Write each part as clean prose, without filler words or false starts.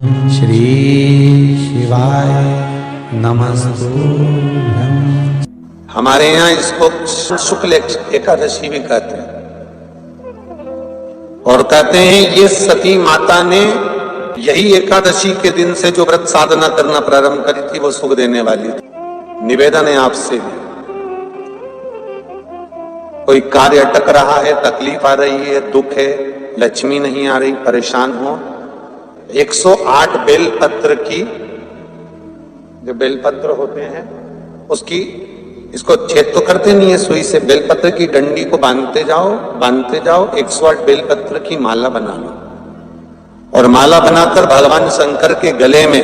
श्री शिवाय नमस्तुभ्यं। हमारे यहाँ इसको शुक्ल एकादशी भी कहते हैं और कहते हैं ये सती माता ने यही एकादशी के दिन से जो व्रत साधना करना प्रारंभ करी थी वो सुख देने वाली थी। निवेदन है आपसे भी, कोई कार्य अटक रहा है, तकलीफ आ रही है, दुख है, लक्ष्मी नहीं आ रही, परेशान हो, 108 बेलपत्र की जो बेलपत्र होते हैं उसकी, इसको छेद तो करते नहीं है सुई से, बेलपत्र की डंडी को बांधते जाओ 108 बेलपत्र की माला बना लो और माला बनाकर भगवान शंकर के गले में,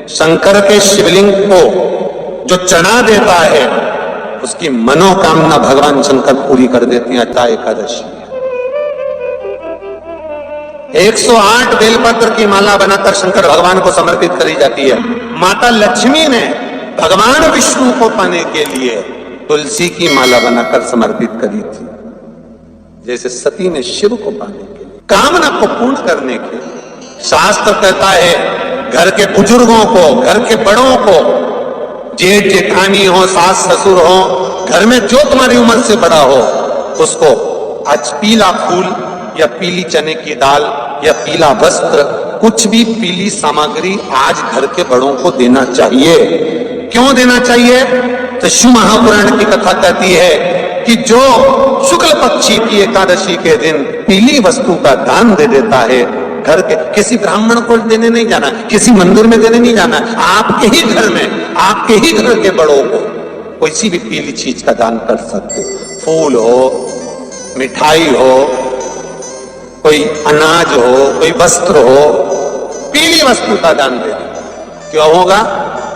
शंकर के शिवलिंग को जो चढ़ा देता है उसकी मनोकामना भगवान शंकर पूरी कर देते हैं। अटा एकादशी 108 बेलपत्र की माला बनाकर शंकर भगवान को समर्पित करी जाती है। माता लक्ष्मी ने भगवान विष्णु को पाने के लिए तुलसी की माला बनाकर समर्पित करी थी, जैसे सती ने शिव को पाने के लिए, कामना को पूर्ण करने के लिए। शास्त्र कहता है घर के बुजुर्गों को, घर के बड़ों को, जेठ जेठानी हो, सास ससुर हो, घर में जो तुम्हारी उम्र से बड़ा हो, उसको आज पीला फूल या पीली चने की दाल या पीला वस्त्र, कुछ भी पीली सामग्री आज घर के बड़ों को देना चाहिए। क्यों देना चाहिए? तो शिव महापुराण की कथा कहती है कि जो शुक्ल पक्षी की एकादशी के दिन पीली वस्तु का दान दे देता है, घर के किसी ब्राह्मण को देने नहीं जाना, किसी मंदिर में देने नहीं जाना, आपके ही घर में, आपके ही घर के बड़ों को कोई भी पीली चीज का दान कर सकते। फूल हो, मिठाई हो, कोई अनाज हो, कोई वस्त्र हो, पीली वस्तु का दान दे दो। क्यों होगा?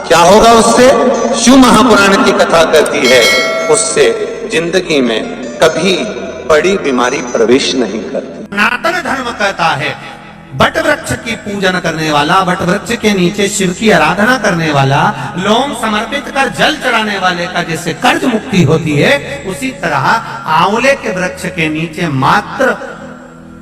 क्या होगा उससे? शिव महापुराण की कथा कहती है उससे जिंदगी में कभी बड़ी बीमारी प्रवेश नहीं करती। सनातन धर्म कहता है बट वृक्ष की पूजन करने वाला, बट वृक्ष के नीचे शिव की आराधना करने वाला, लौंग समर्पित कर जल चढ़ाने वाले का जैसे कर्ज मुक्ति होती है, उसी तरह आंवले के वृक्ष के नीचे मात्र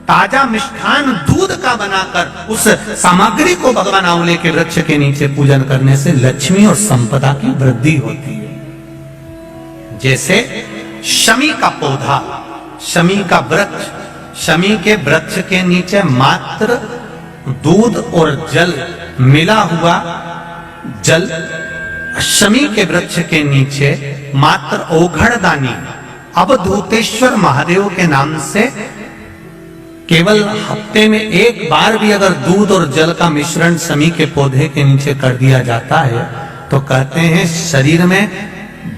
ताजा मिष्ठान दूध का बनाकर उस सामग्री को भगवान आंवले के वृक्ष के नीचे पूजन करने से लक्ष्मी और संपदा की वृद्धि होती है। जैसे शमी का पौधा, शमी का वृक्ष, शमी के वृक्ष के नीचे मात्र दूध और जल मिला हुआ जल, शमी के वृक्ष के नीचे मात्र ओघड़दानी अवधूतेश्वर महादेव के नाम से केवल हफ्ते में एक बार भी अगर दूध और जल का मिश्रण शमी के पौधे के नीचे कर दिया जाता है तो कहते हैं शरीर में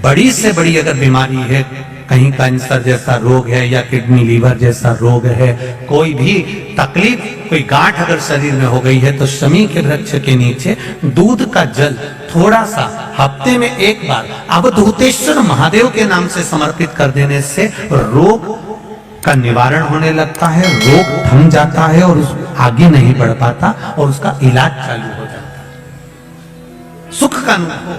बड़ी से बड़ी अगर बीमारी है, कहीं कैंसर जैसा रोग है या किडनी लीवर जैसा रोग है, कोई भी तकलीफ, कोई गांठ अगर शरीर में हो गई है, तो शमी के वृक्ष के नीचे दूध का जल थोड़ा सा हफ्ते में एक बार अवधूतेश्वर महादेव के नाम से समर्पित कर देने से रोग का निवारण होने लगता है, रोग थम जाता है और उस आगे नहीं बढ़ पाता और उसका इलाज चालू हो जाता है, सुख का अनुभव।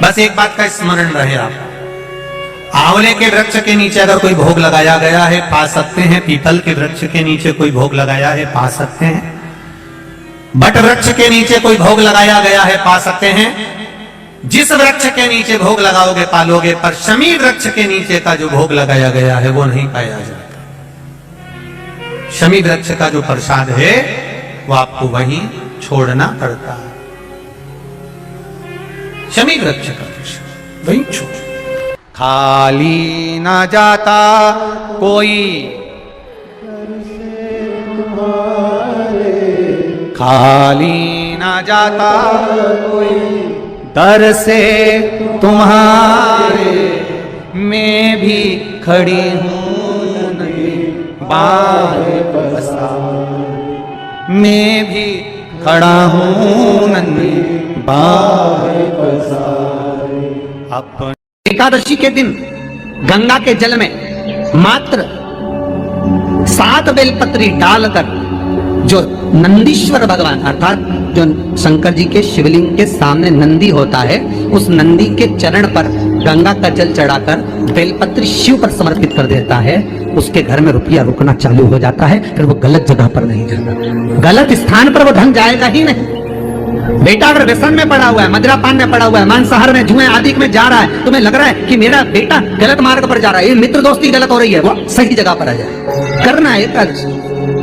बस एक बात का स्मरण रहे, आप आंवले के वृक्ष के नीचे अगर कोई भोग लगाया गया है पा सकते हैं, पीपल के वृक्ष के नीचे कोई भोग लगाया है पा सकते हैं, बट वृक्ष के नीचे कोई भोग लगाया गया है पा सकते हैं। जिस वृक्ष के नीचे भोग लगाओगे पालोगे, पर शमी वृक्ष के नीचे का जो भोग लगाया गया है वो नहीं पाया जाता। शमी वृक्ष का जो प्रसाद है वो आपको वहीं छोड़ना पड़ता है। शमी वृक्ष का प्रसाद वहीं छोड़, खाली ना जाता कोई, खाली ना जाता कोई दर से तुम्हारे, मैं भी खड़ी हूँ नहीं बाहे पसार, मैं भी खड़ा हूँ नहीं बाहे पसार। अपने एकादशी के दिन गंगा के जल में मात्र 7 बेलपत्री डालकर जो नंदीश्वर भगवान अर्थात जो शंकर जी के शिवलिंग के सामने नंदी होता है, उस नंदी के चरण पर गंगा का जल चढ़ाकर बेलपत्र शिव पर समर्पित कर देता है, उसके घर में रुपया रुकना चालू हो जाता है, फिर वो गलत जगह पर नहीं जाता, गलत स्थान पर वो धन जाएगा ही नहीं। बेटा अगर व्यसन में पड़ा हुआ है, मदिरा पान में पड़ा हुआ है, मांसाहार में, जुए आदि में जा रहा है, तुम्हें लग रहा है कि मेरा बेटा गलत मार्ग पर जा रहा है, ये मित्र दोस्ती गलत हो रही है, वो सही जगह पर आ जाए। करना है एकादशी।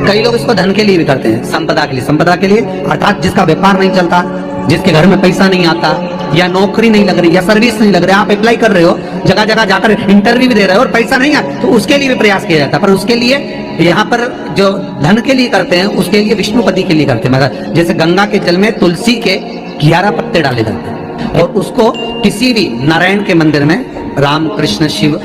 कई लोग इसको धन के लिए भी करते हैं, संपदा के लिए। संपदा के लिए अर्थात जिसका व्यापार नहीं चलता, जिसके घर में पैसा नहीं आता, या नौकरी नहीं लग रही, या सर्विस नहीं लग रही, आप अप्लाई कर रहे हो, जगह जगह जाकर इंटरव्यू भी दे रहे हो और पैसा नहीं आता, तो उसके लिए भी प्रयास किया जाता है। पर उसके लिए यहाँ पर जो धन के लिए करते हैं, उसके लिए विष्णुपति के लिए करते हैं। मगर जैसे गंगा के जल में तुलसी के 11 पत्ते डाले जाते हैं और उसको किसी भी नारायण के मंदिर में, राम कृष्ण शिव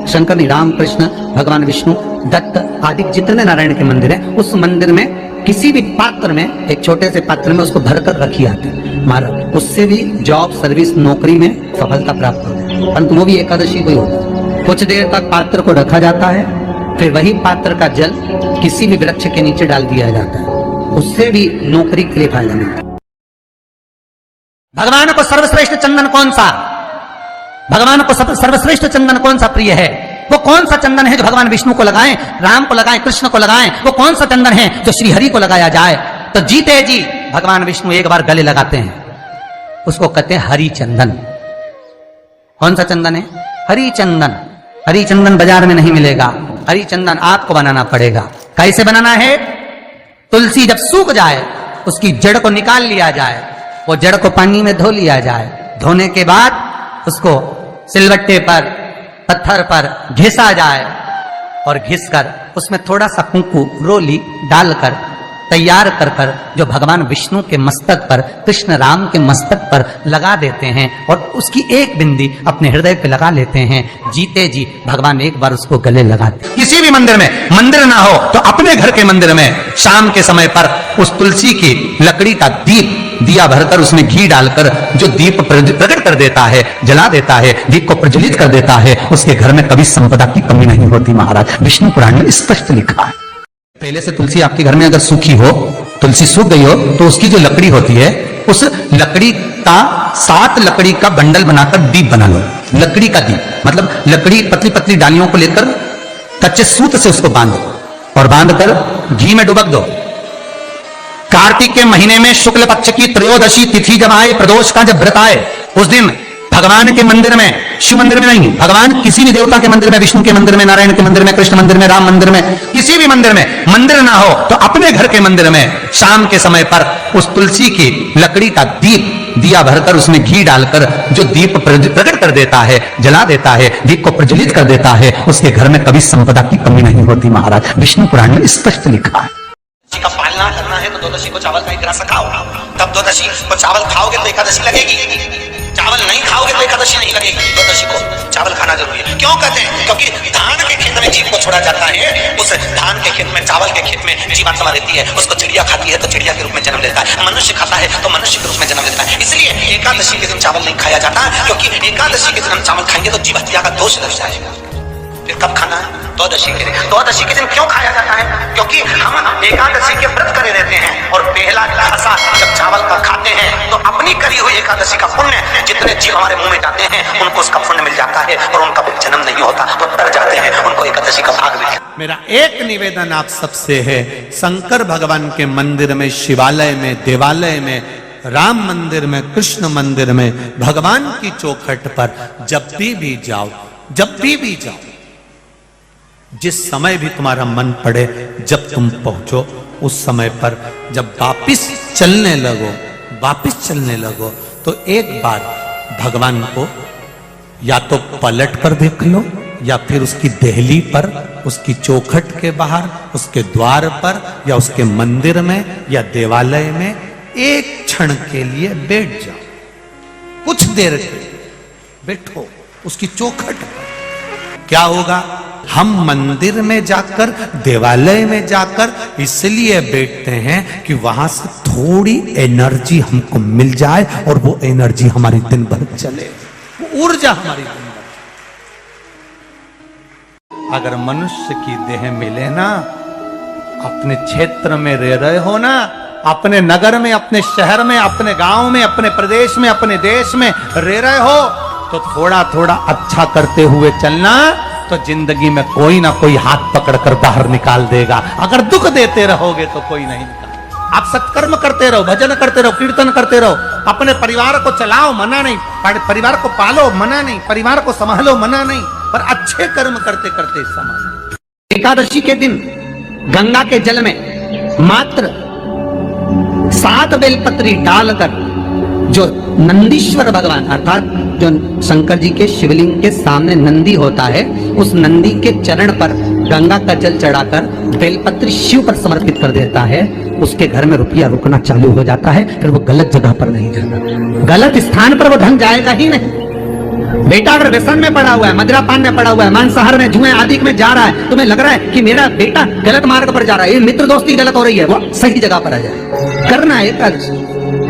शंकर नहीं, राम कृष्ण भगवान विष्णु दत्त आदि जितने नारायण के मंदिर है, उस मंदिर में किसी भी पात्र में, एक छोटे से पात्र में उसको भरकर रखी आती है महाराज। उससे भी जॉब, सर्विस, नौकरी में सफलता प्राप्त होती है। परंतु वो भी एकादशी को ही होता है। कुछ देर तक पात्र को रखा जाता है, फिर वही पात्र का जल किसी भी वृक्ष के नीचे डाल दिया जाता है, उससे भी नौकरी के लिए फायदा मिलता है। भगवान को सर्वश्रेष्ठ चंदन कौन सा, भगवान को सर्वश्रेष्ठ चंदन कौन सा प्रिय है? वो कौन सा चंदन है जो भगवान विष्णु को लगाएं, राम को लगाएं, कृष्ण को लगाएं? वो कौन सा चंदन है जो श्री हरि को लगाया जाए? तो जीते जी भगवान विष्णु एक बार गले लगाते हैं, उसको कहते हैं हरि चंदन। कौन सा चंदन है? हरि चंदन। हरि चंदन बाजार में नहीं मिलेगा, हरि चंदन आपको बनाना पड़ेगा। कैसे बनाना है? तुलसी जब सूख जाए, उसकी जड़ को निकाल लिया जाए, वो जड़ को पानी में धो लिया जाए, धोने के बाद उसको सिलबट्टे पर, पत्थर पर घिसा जाए और घिसकर उसमें थोड़ा सा कुंकू, रोली डालकर तैयार कर कर जो भगवान विष्णु के मस्तक पर, कृष्ण राम के मस्तक पर लगा देते हैं और उसकी एक बिंदी अपने हृदय पे लगा लेते हैं। जीते जी भगवान एक बार उसको गले लगाते। किसी भी मंदिर में, मंदिर ना हो तो अपने घर के मंदिर में शाम के समय पर उस तुलसी की लकड़ी का दीप, दिया भरकर उसमें घी डालकर जो दीप प्रकट कर देता है, जला देता है, दीप को प्रज्वलित कर देता है, उसके घर में कभी संपदा की कमी नहीं होती महाराज। विष्णु पुराण में स्पष्ट लिखा है। पहले से तुलसी आपके घर में अगर सूखी हो, तुलसी सूख गई हो, तो उसकी जो लकड़ी होती है, उस लकड़ी का 7 लकड़ी का बंडल बनाकर दीप बना लो। लकड़ी का दीप मतलब लकड़ी, पतली पतली डालियों को लेकर कच्चे सूत से उसको बांधो और बांधकर घी में डुबक दो। कार्तिक के महीने में शुक्ल पक्ष की त्रयोदशी तिथि जब आए, प्रदोष का जब व्रत आए, उस दिन भगवान के मंदिर में, शिव मंदिर में नहीं, भगवान किसी भी देवता के मंदिर में, विष्णु के मंदिर में, नारायण के मंदिर में, कृष्ण मंदिर में, राम मंदिर में, किसी भी मंदिर में, मंदिर ना हो तो अपने घर के मंदिर में शाम के समय पर उस तुलसी की लकड़ी का दीप, दिया भरकर उसमें घी डालकर जो दीप प्रकट कर देता है, जला देता है, दीप को प्रज्वलित कर देता है, उसके घर में कभी संपदा की कमी नहीं होती महाराज। विष्णु पुराण में स्पष्ट लिखा है। का पालना करना है तो द्वादशी को चावल का एक ग्रास खाओ, तब द्वादशी को चावल खाओगे तो एकादशी लगेगी। चावल नहीं खाओगे तो एकादशी नहीं लगेगी। द्वादशी को चावल खाना जरूरी है। क्यों कहते हैं? क्योंकि धान के खेत में जीव को छोड़ा जाता है, उस धान के खेत में, चावल के खेत में जीवात्मा रहती है, उसको चिड़िया खाती है तो चिड़िया के रूप में जन्म लेता है, मनुष्य खाता है तो मनुष्य के रूप में जन्म लेता है। इसलिए एकादशी के दिन चावल नहीं खाया जाता, क्योंकि एकादशी के दिन हम चावल खाएंगे तो जीव हत्या का दोष लग जाएगा। फिर कब खाना है? द्वादशी के दिन। द्वादशी के दिन क्यों खाया जाता है? क्योंकि हम एकादशी के व्रत करे रहते हैं और पहला खासा जब चावल का खाते हैं तो अपनी करी हुई एकादशी का पुण्य जितने जीव हमारे मुंह में जाते हैं उनको उसका पुण्य मिल जाता है और उनका जन्म नहीं होता, वो तर जाते हैं, उनको एकादशी का भाग मिलता है। मेरा एक निवेदन आप सबसे है, शंकर भगवान के मंदिर में, शिवालय में, देवालय में, राम मंदिर में, कृष्ण मंदिर में, भगवान की चौखट पर जब भी जाओ, जब भी जाओ, जिस समय भी तुम्हारा मन पड़े, जब तुम पहुंचो उस समय पर जब वापिस चलने लगो तो एक बार भगवान को या तो पलट कर देख लो या फिर उसकी देहली पर, उसकी चौखट के बाहर, उसके द्वार पर या उसके मंदिर में या देवालय में एक क्षण के लिए बैठ जाओ। कुछ देर के लिए बैठो उसकी चौखट पर। क्या होगा? हम मंदिर में जाकर, देवालय में जाकर इसलिए बैठते हैं कि वहां से थोड़ी एनर्जी हमको मिल जाए और वो एनर्जी हमारी दिन भर चले, वो ऊर्जा हमारी दिन भर। अगर मनुष्य की देह मिले ना, अपने क्षेत्र में रह रहे हो ना, अपने नगर में, अपने शहर में, अपने गांव में, अपने प्रदेश में, अपने देश में रह रहे हो तो थोड़ा थोड़ा अच्छा करते हुए चलना, तो जिंदगी में कोई ना कोई हाथ पकड़कर बाहर निकाल देगा। अगर दुख देते रहोगे तो कोई नहीं निकाल। आप सत्कर्म करते रहो, भजन करते रहो, कीर्तन करते रहो, अपने परिवार को चलाओ, मना नहीं, परिवार को पालो, मना नहीं, परिवार को संभालो, मना नहीं, पर अच्छे कर्म करते करते संभालो। एकादशी के दिन गंगा के जल में मात्र 7 बेलपत्री डालकर जो नंदीश्वर भगवान अर्थात जो शंकर जी के शिवलिंग के सामने नंदी होता है, उस नंदी के चरण पर गंगा का जल चढ़ाकर बेलपत्री शिव पर समर्पित कर देता है, उसके घर में रुपया रुकना चालू हो जाता है। फिर वो गलत जगह पर नहीं जाता, गलत स्थान पर वो धन जाएगा ही नहीं। बेटा अगर व्यसन में पड़ा हुआ है, मदिरा पान में पड़ा हुआ है, मांसाहार में, जुए आदि में जा रहा है, तुम्हें लग रहा है कि मेरा बेटा गलत मार्ग पर जा रहा है, ये मित्र दोस्ती गलत हो रही है, वो सही जगह पर आ जाए। करना है एकादशी।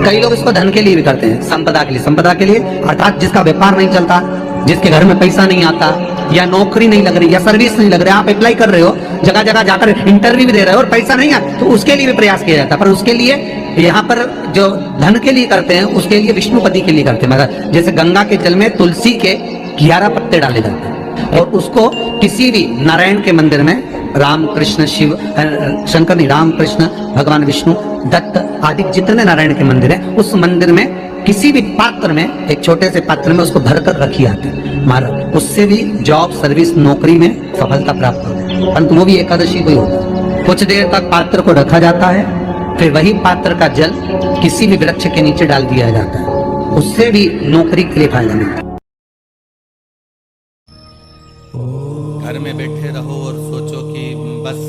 कई लोग इसको धन के लिए भी करते हैं, संपदा के लिए। संपदा के लिए अर्थात जिसका व्यापार नहीं चलता, जिसके घर में पैसा नहीं आता, या नौकरी नहीं लग रही, या सर्विस नहीं लग रही, आप अप्लाई कर रहे हो, जगह जगह जाकर इंटरव्यू भी दे रहे हो और पैसा नहीं आता, तो उसके लिए भी प्रयास किया जाता है। पर उसके लिए यहाँ पर जो धन के लिए करते हैं, उसके लिए विष्णुपति के लिए करते हैं। मगर जैसे गंगा के जल में तुलसी के 11 पत्ते डाले जाते हैं और उसको किसी भी नारायण के मंदिर में, राम कृष्ण शिव शंकर नहीं, राम कृष्ण भगवान विष्णु दत्त आदि जितने नारायण के मंदिर है, उस मंदिर में किसी भी पात्र में, एक छोटे से पात्र में उसको भरकर रखी आती है महाराज। उससे भी जॉब, सर्विस, नौकरी में सफलता प्राप्त होती है। परंतु वो भी एकादशी को ही होता है। कुछ देर तक पात्र को रखा जाता है, फिर वही पात्र का जल किसी भी वृक्ष के नीचे डाल दिया जाता है, उससे भी नौकरी के लिए फायदा मिलता है। घर में बैठे रहो और सोचो कि बस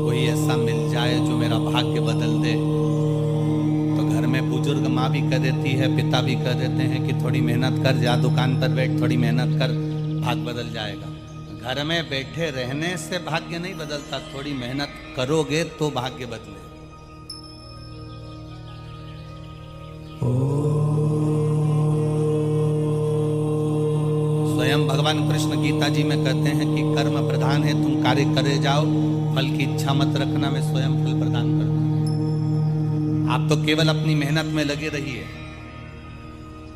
कोई ऐसा मिल जाए जो मेरा भाग्य बदल दे। तो घर में बुजुर्ग माँ भी कह देती है, पिता भी कह देते हैं कि थोड़ी मेहनत कर, जा दुकान पर बैठ, थोड़ी मेहनत कर, भाग्य बदल जाएगा। घर में बैठे रहने से भाग्य नहीं बदलता, थोड़ी मेहनत करोगे तो भाग्य बदले। स्वयं भगवान कृष्ण गीता जी में कहते हैं कि कर्म प्रधान है, तुम कार्य करे जाओ, फल की इच्छा मत रखना, मैं स्वयं फल प्रदान कर दूंगा। आप तो केवल अपनी मेहनत में लगे रहिए,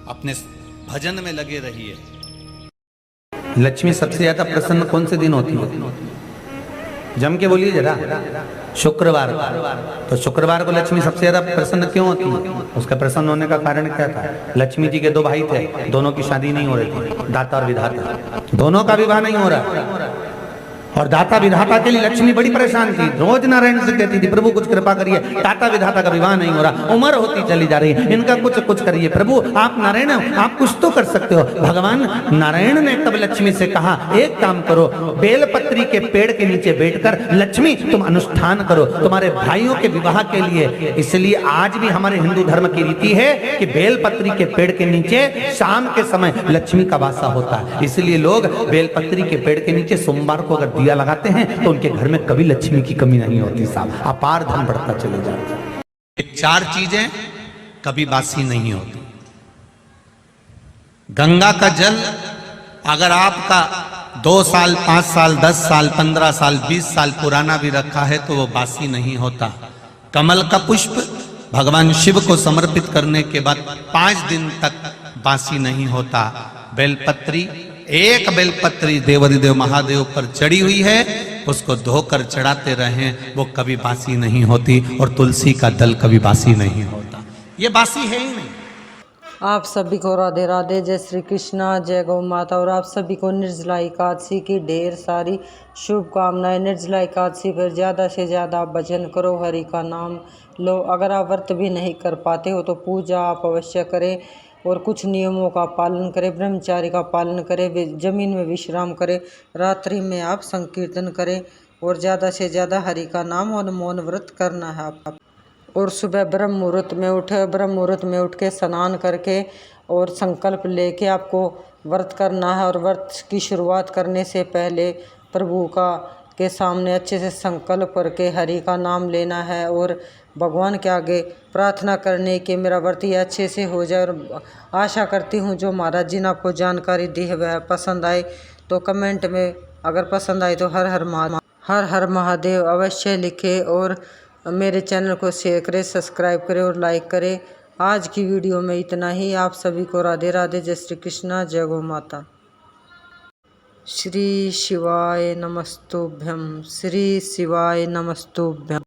अपने भजन में लगे रहिए। लक्ष्मी सबसे ज्यादा प्रसन्न कौन से दिन होती है? जम के बोलिए जरा। शुक्रवार। तो शुक्रवार को लक्ष्मी सबसे ज्यादा प्रसन्न क्यों होती है? उसका प्रसन्न होने का कारण क्या था? लक्ष्मी जी के 2 भाई थे, दोनों की शादी नहीं हो रही थी, दाता और विधाता, दोनों का विवाह नहीं हो रहा। और दाता विधाता के लिए लक्ष्मी बड़ी परेशान थी, रोज नारायण से कहती थी, प्रभु कुछ कृपा करिए, दाता विधाता का विवाह नहीं हो रहा, उम्र होती चली जा रही है, इनका कुछ करिए प्रभु, आप नारायण हो, आप कुछ तो कर सकते हो। भगवान नारायण ने तब लक्ष्मी से कहा, एक काम करो, बेलपत्री के पेड़ के नीचे बैठकर लक्ष्मी तुम अनुष्ठान करो तुम्हारे भाइयों के विवाह के लिए। इसलिए आज भी हमारे हिंदू धर्म की रीति है कि बेलपत्री के पेड़ के नीचे शाम के समय लक्ष्मी का वासा होता है। इसलिए लोग बेलपत्री के पेड़ के नीचे सोमवार को अगर दिया लगाते हैं तो उनके घर में कभी लक्ष्मी की कमी नहीं होती साहब, अपार धन बढ़ता चले जाता है। ये 4 चीजें कभी बासी नहीं होती। गंगा का जल अगर आपका 2 साल, 5 साल, 10 साल, 15 साल, 20 साल पुराना भी रखा है तो वो बासी नहीं होता। कमल का पुष्प भगवान शिव को समर्पित करने के बाद 5 दिन तक बासी नहीं होता। बेलपत्री, एक बेलपत्री देवाधिदेव महादेव पर चढ़ी हुई है, उसको धोकर चढ़ाते रहें, वो कभी बासी नहीं होती। और तुलसी का दल कभी बासी नहीं होता, ये बासी है ही नहीं। आप सभी को राधे राधे, जय श्री कृष्णा, जय गौ माता। और आप सभी को निर्जला एकादशी की ढेर सारी शुभकामनाएं। निर्जला एकादशी पर ज़्यादा से ज़्यादा भजन करो, हरि का नाम लो। अगर आप व्रत भी नहीं कर पाते हो तो पूजा आप अवश्य करें और कुछ नियमों का पालन करें, ब्रह्मचारी का पालन करें, जमीन में विश्राम करें, रात्रि में आप संकीर्तन करें और ज़्यादा से ज़्यादा हरि का नाम और मौन व्रत करना है आप। और सुबह ब्रह्म मुहूर्त में उठे, ब्रह्म मुहूर्त में उठ के स्नान करके और संकल्प लेके आपको व्रत करना है। और व्रत की शुरुआत करने से पहले प्रभु के सामने अच्छे से संकल्प करके हरि का नाम लेना है और भगवान के आगे प्रार्थना करने की मेरा व्रत ये अच्छे से हो जाए। और आशा करती हूँ जो महाराज जी ने आपको जानकारी दी है वह पसंद आए तो कमेंट में, अगर पसंद आए तो हर हर महादेव अवश्य लिखे और मेरे चैनल को शेयर करें, सब्सक्राइब करें और लाइक करें। आज की वीडियो में इतना ही। आप सभी को राधे राधे, जय श्री कृष्णा, जय गौ माता। श्री शिवाय नमस्तुभ्यम, श्री शिवाय नमस्तुभ्यम।